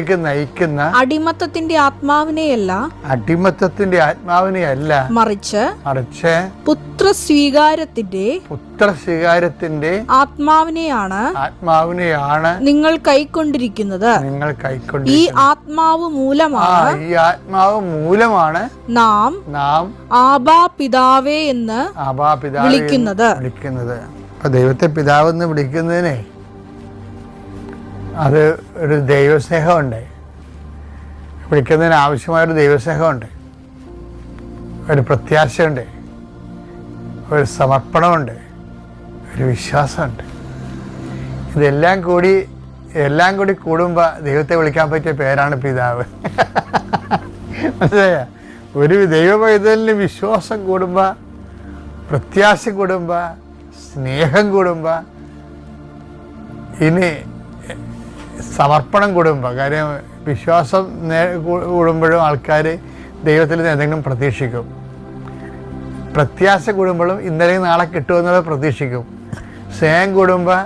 ദൈവത്തിലേക്ക് നയിക്കുന്ന അടിമത്തത്തിന്റെ ആത്മാവിനെയല്ല മറിച്ച് പുത്രസ്വീകാരത്തിന്റെ ആത്മാവിനെയാണ് നിങ്ങൾ കൈക്കൊണ്ടിരിക്കുന്നത്. ഈ ആത്മാവ് മൂലമാണ് നാം ആബാ പിതാവേ എന്ന് വിളിക്കുന്നത്. ദൈവത്തെ പിതാവ് എന്ന് വിളിക്കുന്നതിനെ അത് ഒരു ദൈവസ്നേഹമുണ്ട്. വിളിക്കുന്നതിന് ആവശ്യമായൊരു ദൈവസ്നേഹമുണ്ട്, ഒരു പ്രത്യാശയുണ്ട്, ഒരു സമർപ്പണമുണ്ട്, ഒരു വിശ്വാസമുണ്ട്. ഇതെല്ലാം കൂടി കൂടുമ്പോൾ ദൈവത്തെ വിളിക്കാൻ പറ്റിയ പേരാണ് പിതാവ്. മനസ്സിലായ? ഒരു ദൈവ പൈതലിന് വിശ്വാസം കൂടുമ്പോൾ, പ്രത്യാശ കൂടുമ്പോൾ, സ്നേഹം കൂടുമ്പോൾ, ഇനി സമർപ്പണം കൂടുമ്പോൾ, കാര്യം വിശ്വാസം കൂടുമ്പോഴും ആൾക്കാർ ദൈവത്തിൽ നിന്ന് എന്തെങ്കിലും പ്രതീക്ഷിക്കും. പ്രത്യാശ കൂടുമ്പോഴും ഇന്നലെയും നാളെ കിട്ടുമെന്നുള്ളത് പ്രതീക്ഷിക്കും. സ്നേഹം കൂടുമ്പോൾ